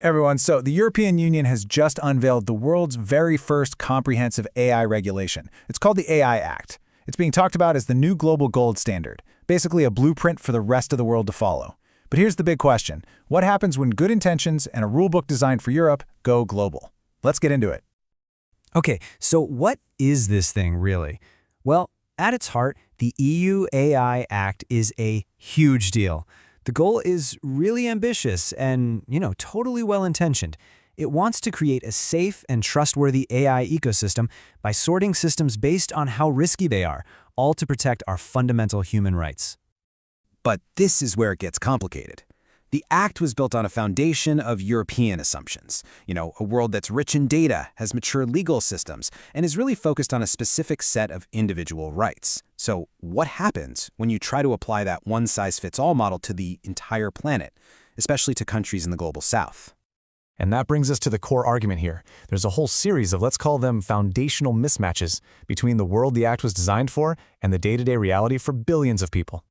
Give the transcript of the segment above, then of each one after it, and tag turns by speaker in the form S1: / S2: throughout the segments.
S1: Everyone, so the European Union has just unveiled the world's very first comprehensive AI regulation. It's called the AI Act. It's being talked about as the new global gold standard, basically a blueprint for the rest of the world to follow. But here's the big question. What happens when good intentions and a rulebook designed for Europe go global? Let's get into it.
S2: Okay, so what is this thing really? Well, at its heart, the EU AI Act is a huge deal. The goal is really ambitious and, totally well-intentioned. It wants to create a safe and trustworthy AI ecosystem by sorting systems based on how risky they are, all to protect our fundamental human rights.
S3: But this is where it gets complicated. The Act was built on a foundation of European assumptions. A world that's rich in data, has mature legal systems, and is really focused on a specific set of individual rights. So what happens when you try to apply that one-size-fits-all model to the entire planet, especially to countries in the global south?
S4: And that brings us to the core argument here. There's a whole series of, let's call them, foundational mismatches between the world the Act was designed for and the day-to-day reality for billions of people.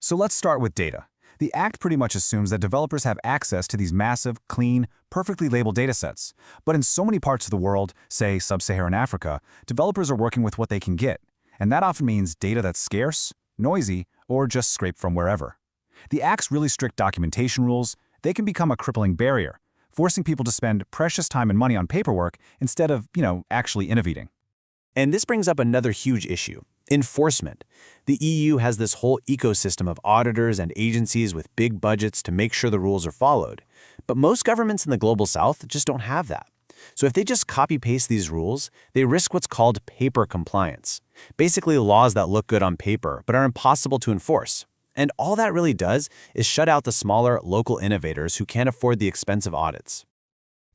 S5: So let's start with data. The Act pretty much assumes that developers have access to these massive, clean, perfectly labeled datasets. But in so many parts of the world, say sub-Saharan Africa, developers are working with what they can get. And that often means data that's scarce, noisy, or just scraped from wherever. The Act's really strict documentation rules, they can become a crippling barrier, forcing people to spend precious time and money on paperwork instead of, actually innovating.
S6: And this brings up another huge issue. Enforcement. The EU has this whole ecosystem of auditors and agencies with big budgets to make sure the rules are followed. But most governments in the global south just don't have that. So if they just copy-paste these rules, they risk what's called paper compliance. Basically laws that look good on paper but are impossible to enforce. And all that really does is shut out the smaller, local innovators who can't afford the expensive audits.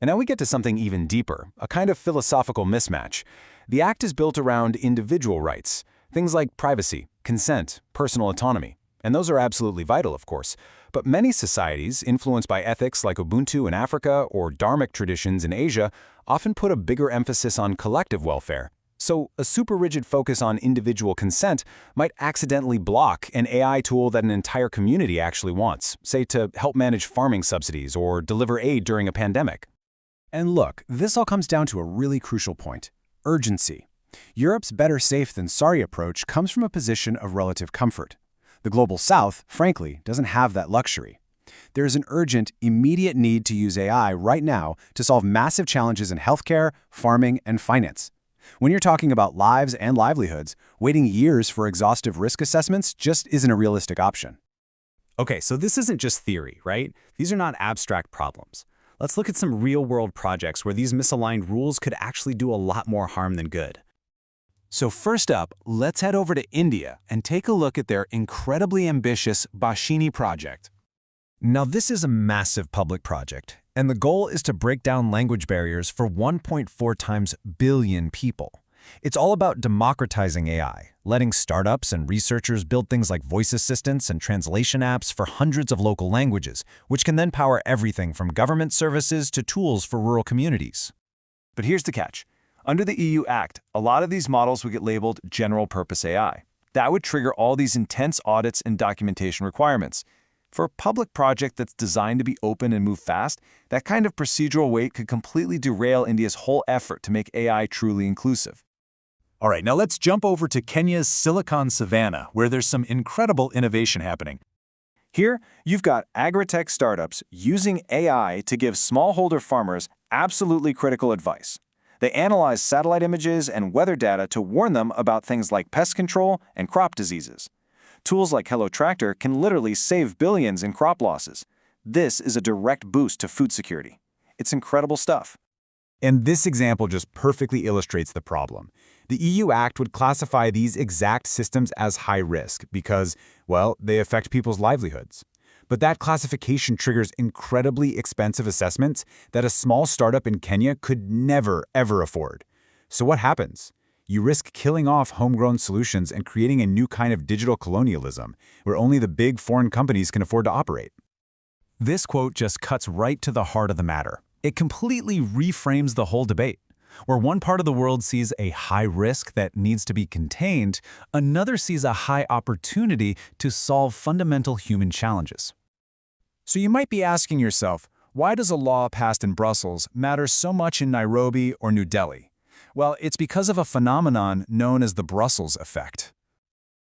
S5: And now we get to something even deeper, a kind of philosophical mismatch. The Act is built around individual rights. Things like privacy, consent, personal autonomy. And those are absolutely vital, of course. But many societies, influenced by ethics like Ubuntu in Africa or Dharmic traditions in Asia, often put a bigger emphasis on collective welfare. So a super rigid focus on individual consent might accidentally block an AI tool that an entire community actually wants, say to help manage farming subsidies or deliver aid during a pandemic. And look, this all comes down to a really crucial point: urgency. Europe's better safe than sorry approach comes from a position of relative comfort. The global south, frankly, doesn't have that luxury. There is an urgent, immediate need to use AI right now to solve massive challenges in healthcare, farming, and finance. When you're talking about lives and livelihoods, waiting years for exhaustive risk assessments just isn't a realistic option.
S7: Okay, so this isn't just theory, right? These are not abstract problems. Let's look at some real-world projects where these misaligned rules could actually do a lot more harm than good.
S5: So first up, let's head over to India and take a look at their incredibly ambitious Bhashini project.
S1: Now, this is a massive public project, and the goal is to break down language barriers for 1.4 times billion people. It's all about democratizing AI, letting startups and researchers build things like voice assistants and translation apps for hundreds of local languages, which can then power everything from government services to tools for rural communities.
S5: But here's the catch. Under the EU Act, a lot of these models would get labeled general-purpose AI. That would trigger all these intense audits and documentation requirements. For a public project that's designed to be open and move fast, that kind of procedural weight could completely derail India's whole effort to make AI truly inclusive.
S8: All right, now let's jump over to Kenya's Silicon Savannah, where there's some incredible innovation happening.
S5: Here, you've got agri-tech startups using AI to give smallholder farmers absolutely critical advice. They analyze satellite images and weather data to warn them about things like pest control and crop diseases. Tools like Hello Tractor can literally save billions in crop losses. This is a direct boost to food security. It's incredible stuff.
S9: And this example just perfectly illustrates the problem. The EU Act would classify these exact systems as high risk because, well, they affect people's livelihoods. But that classification triggers incredibly expensive assessments that a small startup in Kenya could never, ever afford. So what happens? You risk killing off homegrown solutions and creating a new kind of digital colonialism where only the big foreign companies can afford to operate.
S4: This quote just cuts right to the heart of the matter. It completely reframes the whole debate. Where one part of the world sees a high risk that needs to be contained, another sees a high opportunity to solve fundamental human challenges.
S1: So you might be asking yourself,
S5: Why does a law passed in Brussels matter so much in Nairobi or New Delhi? Well, it's because of a phenomenon known as the Brussels effect.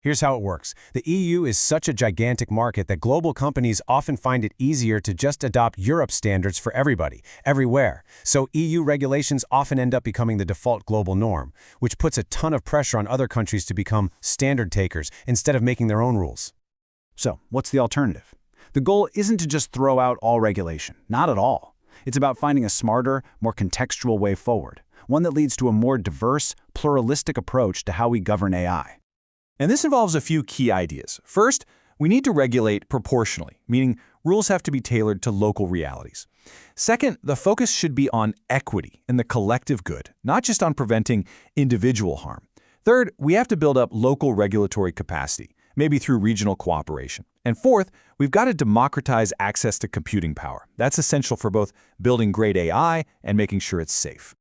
S6: Here's how it works. The EU is such a gigantic market that global companies often find it easier to just adopt Europe's standards for everybody, everywhere. So EU regulations often end up becoming the default global norm, which puts a ton of pressure on other countries to become standard takers instead of making their own rules.
S3: So, what's the alternative? The goal isn't to just throw out all regulation, not at all. It's about finding a smarter, more contextual way forward, one that leads to a more diverse, pluralistic approach to how we govern AI.
S5: And this involves a few key ideas. First, we need to regulate proportionally, meaning rules have to be tailored to local realities. Second, the focus should be on equity and the collective good, not just on preventing individual harm. Third, we have to build up local regulatory capacity, maybe through regional cooperation. And fourth, we've got to democratize access to computing power. That's essential for both building great AI and making sure it's safe.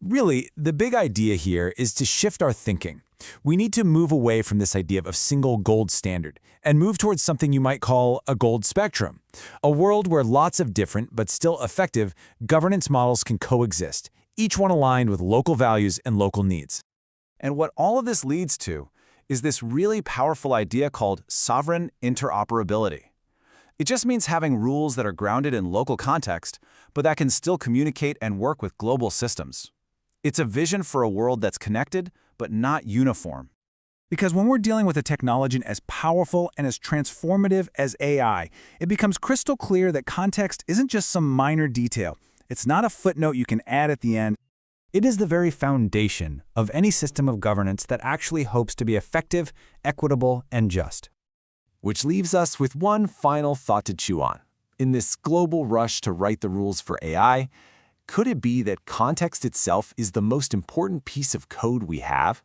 S9: Really, the big idea here is to shift our thinking. We need to move away from this idea of a single gold standard and move towards something you might call a gold spectrum, a world where lots of different but still effective governance models can coexist, each one aligned with local values and local needs.
S3: And what all of this leads to is this really powerful idea called sovereign interoperability. It just means having rules that are grounded in local context, but that can still communicate and work with global systems. It's a vision for a world that's connected, but not uniform. Because when we're dealing with a technology as powerful and as transformative as AI, it becomes crystal clear that context isn't just some minor detail. It's not a footnote you can add at the end. It is the very foundation of any system of governance that actually hopes to be effective, equitable, and just.
S5: Which leaves us with one final thought to chew on. In this global rush to write the rules for AI, could it be that context itself is the most important piece of code we have?